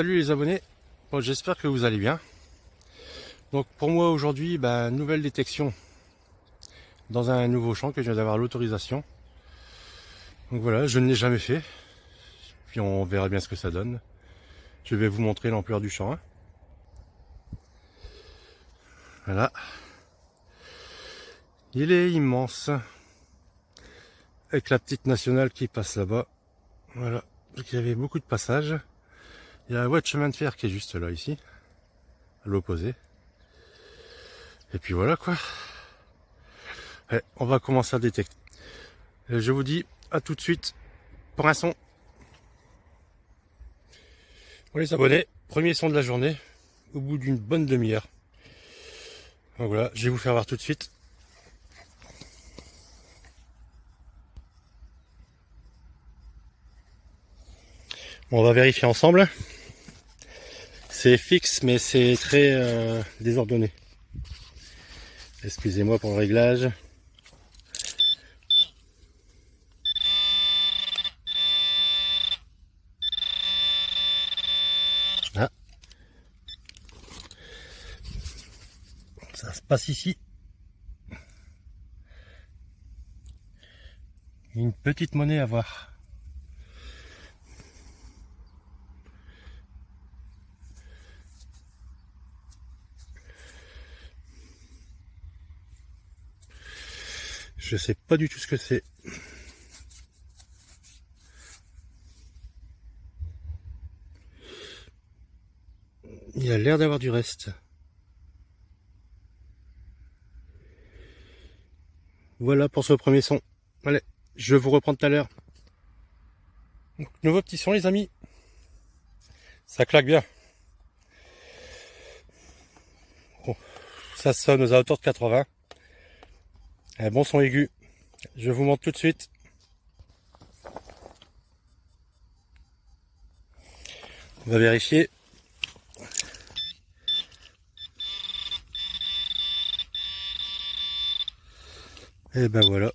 salut les abonnés, bon, j'espère que vous allez bien. Donc pour moi aujourd'hui, nouvelle détection dans un nouveau champ que je viens d'avoir l'autorisation. Donc voilà, je ne l'ai jamais fait, puis on verra bien ce que ça donne. Je vais vous montrer l'ampleur du champ. Voilà, il est immense, avec la petite nationale qui passe là-bas. Voilà, donc il y avait beaucoup de passages. Il y a la voie de chemin de fer qui est juste là ici, à l'opposé. Et puis voilà quoi. Ouais, on va commencer à détecter. Et je vous dis à tout de suite pour un son. Pour les abonnés, premier son de la journée, au bout d'une bonne demi-heure. Donc voilà, je vais vous faire voir tout de suite. Bon, on va vérifier ensemble. C'est fixe, mais c'est très désordonné. Excusez-moi pour le réglage. Ah. Ça se passe ici. Une petite monnaie à voir. Je sais pas du tout ce que c'est. Il a l'air d'avoir du reste. Voilà pour ce premier son. Allez, je vous reprends tout à l'heure. Nouveau petit son les amis. Ça claque bien. Bon, ça sonne aux alentours de 80. Un bon son aigu. Je vous montre tout de suite. On va vérifier. Et ben voilà.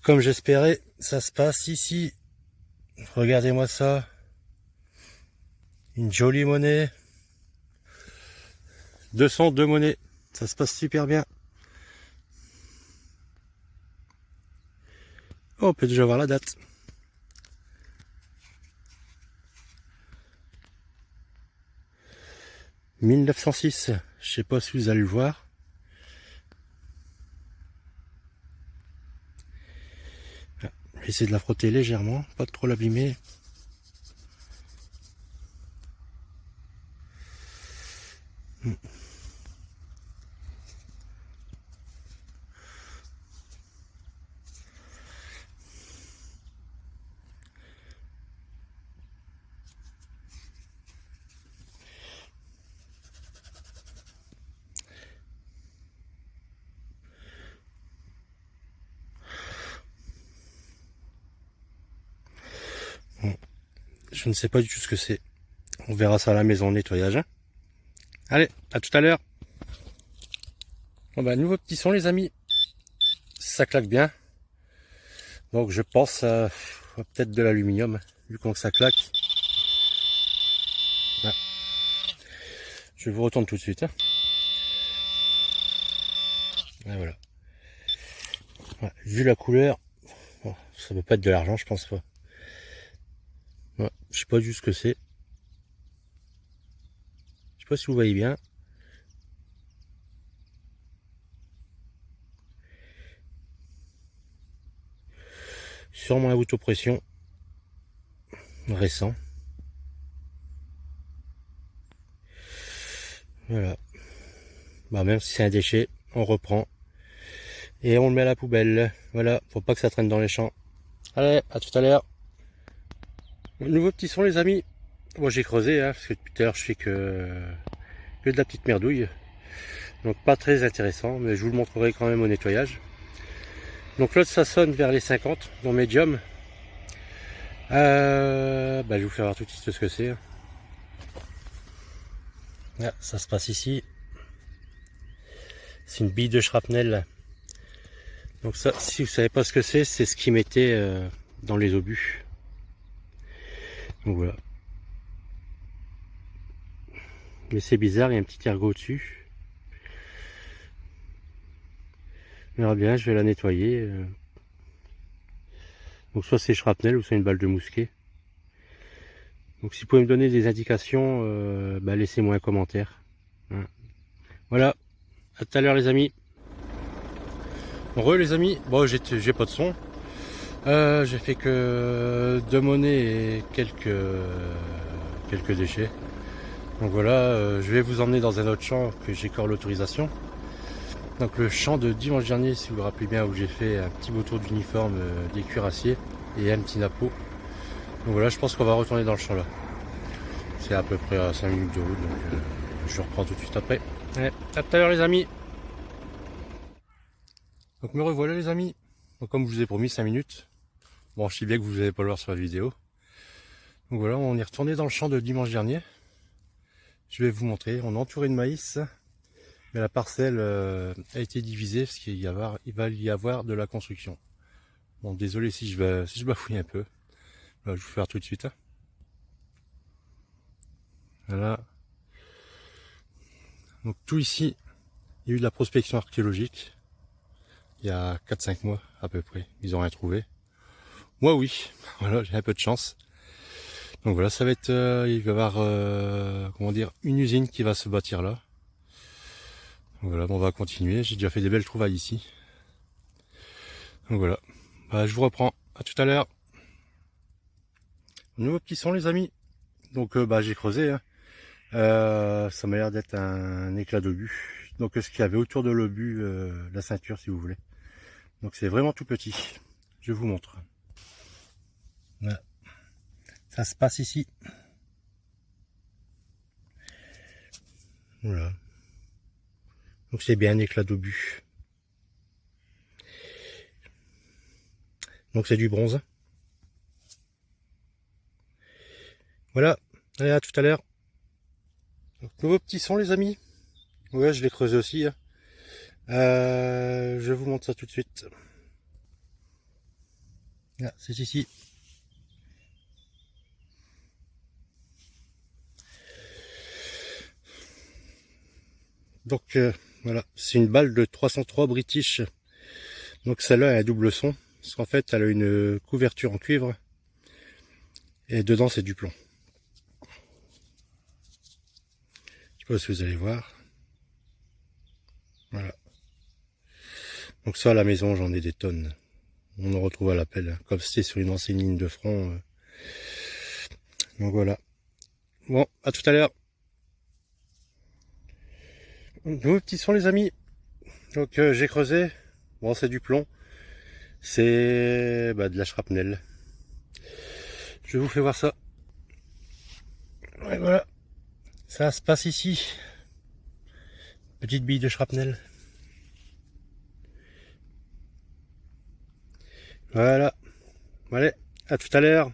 Comme j'espérais, ça se passe ici. Regardez-moi ça. Une jolie monnaie. 202 monnaies. Ça se passe super bien. Oh, on peut déjà voir la date. « 1906 ». Je sais pas si vous allez le voir. Je vais essayer de la frotter légèrement, pas trop l'abîmer. Je ne sais pas du tout ce que c'est. On verra ça à la maison au nettoyage. Allez, à tout à l'heure. Bon nouveau petit son les amis. Ça claque bien. Donc je pense peut-être de l'aluminium, vu qu'on ça claque. Ouais. Je vous retourne tout de suite. Et voilà. Ouais, vu la couleur, bon, ça peut pas être de l'argent, je pense pas. Ouais, je sais pas du tout ce que c'est. Je sais pas si vous voyez bien. Sûrement un autopression récent. Voilà. Même si c'est un déchet, on reprend et on le met à la poubelle. Voilà, faut pas que ça traîne dans les champs. Allez, à tout à l'heure. Nouveau petit son les amis. Bon, j'ai creusé parce que depuis tout à l'heure je fais que de la petite merdouille. Donc pas très intéressant, mais je vous le montrerai quand même au nettoyage. Donc l'autre ça sonne vers les 50 dans médium. Je vais vous faire voir tout de suite ce que c'est. Ah, ça se passe ici. C'est une bille de shrapnel. Donc ça, si vous savez pas ce que c'est ce qu'ils mettaient dans les obus. Donc voilà. Mais c'est bizarre, il y a un petit ergot au-dessus. On verra bien, je vais la nettoyer. Donc soit c'est shrapnel ou soit une balle de mousquet. Donc si vous pouvez me donner des indications, laissez-moi un commentaire. Voilà, à tout à l'heure les amis. Heureux les amis, bon j'ai pas de son. J'ai fait que 2 monnaies et quelques déchets. Donc voilà, je vais vous emmener dans un autre champ que j'ai encore l'autorisation. Donc le champ de dimanche dernier, si vous vous rappelez bien, où j'ai fait un petit beau tour d'uniforme des cuirassiers et un petit napeau. Donc voilà, je pense qu'on va retourner dans le champ là. C'est à peu près à 5 minutes de route, donc je reprends tout de suite après. Allez, à tout à l'heure les amis. Donc me revoilà les amis. Donc comme je vous ai promis 5 minutes. Bon, je sais bien que vous n'allez pas le voir sur la vidéo. Donc voilà, on est retourné dans le champ de dimanche dernier. Je vais vous montrer, on a entouré de maïs. Mais la parcelle a été divisée parce qu'il va y avoir de la construction. Bon, désolé si je bafouille un peu. Voilà, je vais vous faire tout de suite. Hein. Voilà. Donc tout ici, il y a eu de la prospection archéologique. Il y a 4-5 mois à peu près. Ils n'ont rien trouvé. Moi oui, voilà, j'ai un peu de chance. Donc voilà, ça va être, il va y avoir, comment dire, une usine qui va se bâtir là. Donc voilà, on va continuer. J'ai déjà fait des belles trouvailles ici. Donc voilà, je vous reprends. À tout à l'heure. Nouveau petit son les amis. Donc j'ai creusé. Hein. Ça m'a l'air d'être un éclat d'obus. Donc ce qu'il y avait autour de l'obus, la ceinture si vous voulez. Donc c'est vraiment tout petit. Je vous montre. Voilà. Ça se passe ici. Voilà. Donc c'est bien un éclat d'obus. Donc c'est du bronze. Voilà. Allez, à tout à l'heure. Nouveau petit son les amis. Ouais, je l'ai creusé aussi. Hein. Je vous montre ça tout de suite. Là, c'est ici. Donc voilà, c'est une balle de 303 British. Donc celle-là a un double son. Parce qu'en fait, elle a une couverture en cuivre. Et dedans, c'est du plomb. Je sais pas si vous allez voir. Voilà. Donc ça, à la maison, j'en ai des tonnes. On en retrouve à l'appel. Comme c'était sur une ancienne ligne de front. Donc voilà. Bon, à tout à l'heure. Nouveau petit son les amis. Donc j'ai creusé. Bon, c'est du plomb. C'est de la shrapnel. Je vous fais voir ça. Ouais, voilà. Ça se passe ici. Petite bille de shrapnel. Voilà. Allez, à tout à l'heure.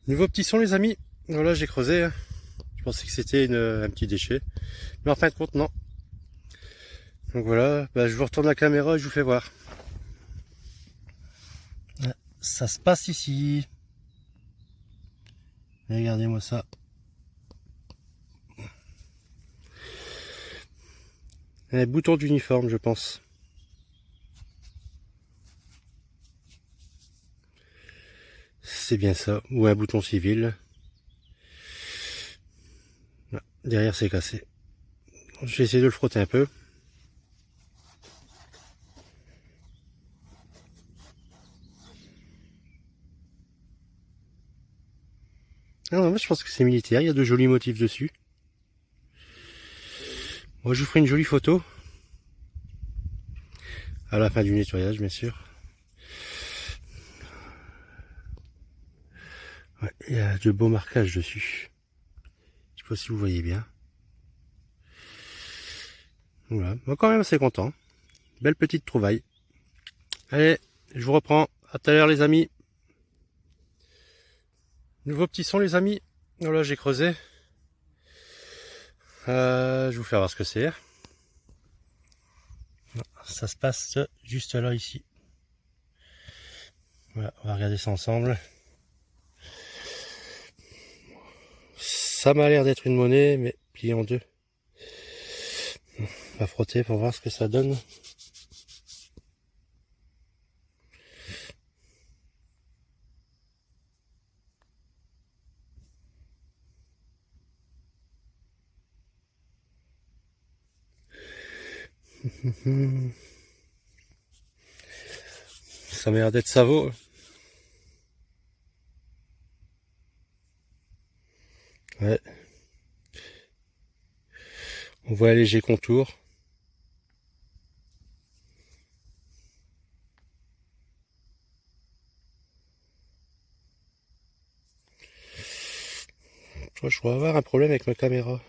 Nouveau petit son les amis. Voilà, j'ai creusé. Je pensais que c'était un petit déchet. Mais en fin de compte, non. Donc voilà, je vous retourne la caméra et je vous fais voir. Ça se passe ici. Regardez-moi ça. Un bouton d'uniforme, je pense. C'est bien ça. Ou un bouton civil. Derrière, c'est cassé. Je vais essayer de le frotter un peu. Non, moi je pense que c'est militaire, il y a de jolis motifs dessus. Moi je vous ferai une jolie photo. À la fin du nettoyage bien sûr. Ouais, il y a de beaux marquages dessus. Je sais pas si vous voyez bien. Voilà, moi quand même assez content. Belle petite trouvaille. Allez, je vous reprends. À tout à l'heure les amis. Nouveau petit son les amis. Voilà, j'ai creusé. Je vais vous faire voir ce que c'est. Ça se passe juste là ici. Voilà, on va regarder ça ensemble. Ça m'a l'air d'être une monnaie, mais pliée en deux. On va frotter pour voir ce que ça donne. Ça m'a l'air d'être Savo. Ouais. On voit un léger contour. Je dois avoir un problème avec ma caméra.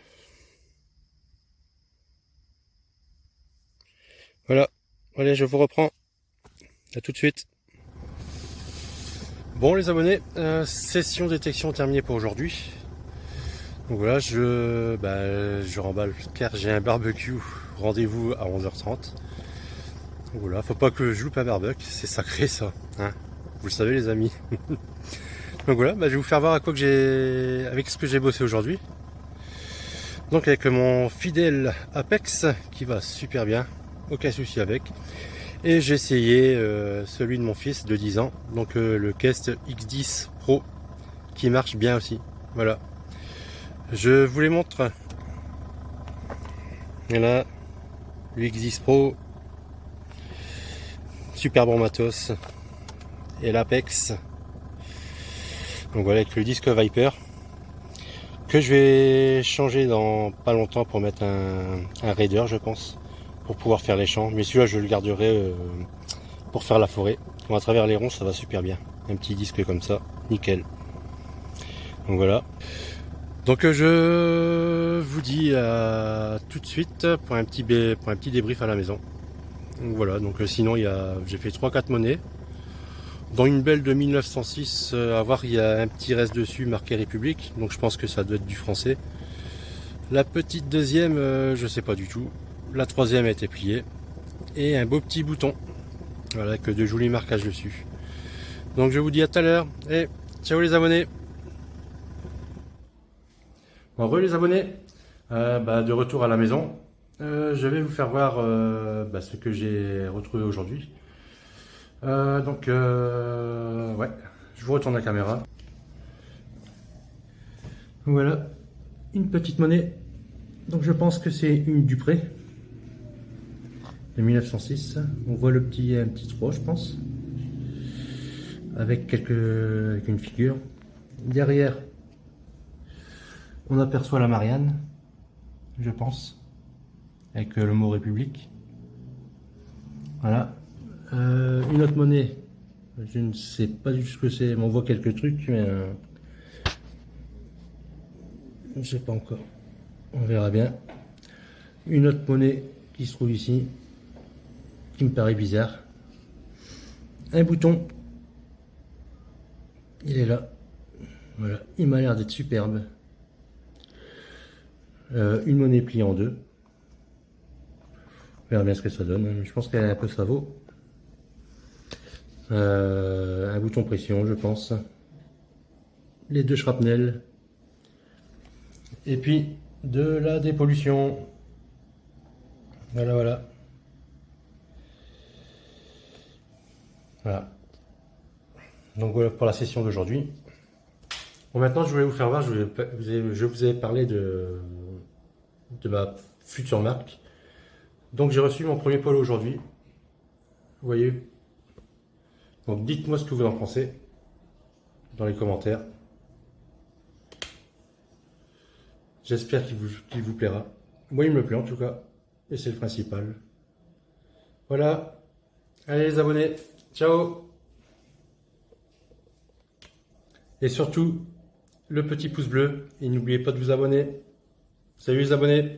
Voilà. Allez, je vous reprends. À tout de suite. Bon les abonnés, session détection terminée pour aujourd'hui. Donc voilà, je remballe car j'ai un barbecue. Rendez-vous à 11h30. Donc voilà, faut pas que je loupe un barbecue, c'est sacré ça. Hein, vous le savez les amis. Donc voilà, je vais vous faire voir avec ce que j'ai bossé aujourd'hui. Donc avec mon fidèle Apex qui va super bien, aucun souci avec. Et j'ai essayé celui de mon fils de 10 ans, donc le Quest X10 Pro qui marche bien aussi. Voilà. Je vous les montre. Voilà, le X10 Pro, super bon matos. Et l'Apex. Donc voilà, avec le disque Viper que je vais changer dans pas longtemps pour mettre un Raider, je pense, pour pouvoir faire les champs. Mais celui-là, je le garderai pour faire la forêt. Donc à travers les ronds, ça va super bien. Un petit disque comme ça, nickel. Donc voilà. Donc je vous dis à tout de suite pour un petit débrief à la maison. Donc voilà, donc sinon j'ai fait 3-4 monnaies. Dans une belle de 1906, à voir, il y a un petit reste dessus marqué République, donc je pense que ça doit être du français. La petite deuxième, je sais pas du tout. La troisième a été pliée. Et un beau petit bouton, voilà, avec de jolis marquages dessus. Donc je vous dis à tout à l'heure, et ciao les abonnés. Bon, re les abonnés, de retour à la maison. Je vais vous faire voir ce que j'ai retrouvé aujourd'hui. Ouais, je vous retourne la caméra. Voilà, une petite monnaie. Donc je pense que c'est une Dupré de 1906. On voit un petit 3, je pense, avec une figure. Derrière, on aperçoit la Marianne, je pense, avec le mot République. Voilà. Une autre monnaie, je ne sais pas du tout ce que c'est, on voit quelques trucs, mais je ne sais pas encore. On verra bien. Une autre monnaie qui se trouve ici, qui me paraît bizarre. Un bouton, il est là. Voilà, il m'a l'air d'être superbe. Une monnaie pliée en deux. On verra bien ce que ça donne. Je pense qu'elle est un peu Savo. Un bouton pression, je pense. Les deux shrapnels. Et puis de la dépollution. Voilà, voilà. Voilà. Donc voilà pour la session d'aujourd'hui. Bon, maintenant je voulais vous faire voir, je vous ai parlé de ma future marque. Donc j'ai reçu mon premier polo aujourd'hui. Vous voyez. Donc dites-moi ce que vous en pensez dans les commentaires. J'espère qu'il vous plaira. Moi il me plaît en tout cas. Et c'est le principal. Voilà. Allez les abonnés. Ciao. Et surtout, le petit pouce bleu. Et n'oubliez pas de vous abonner. Salut les abonnés.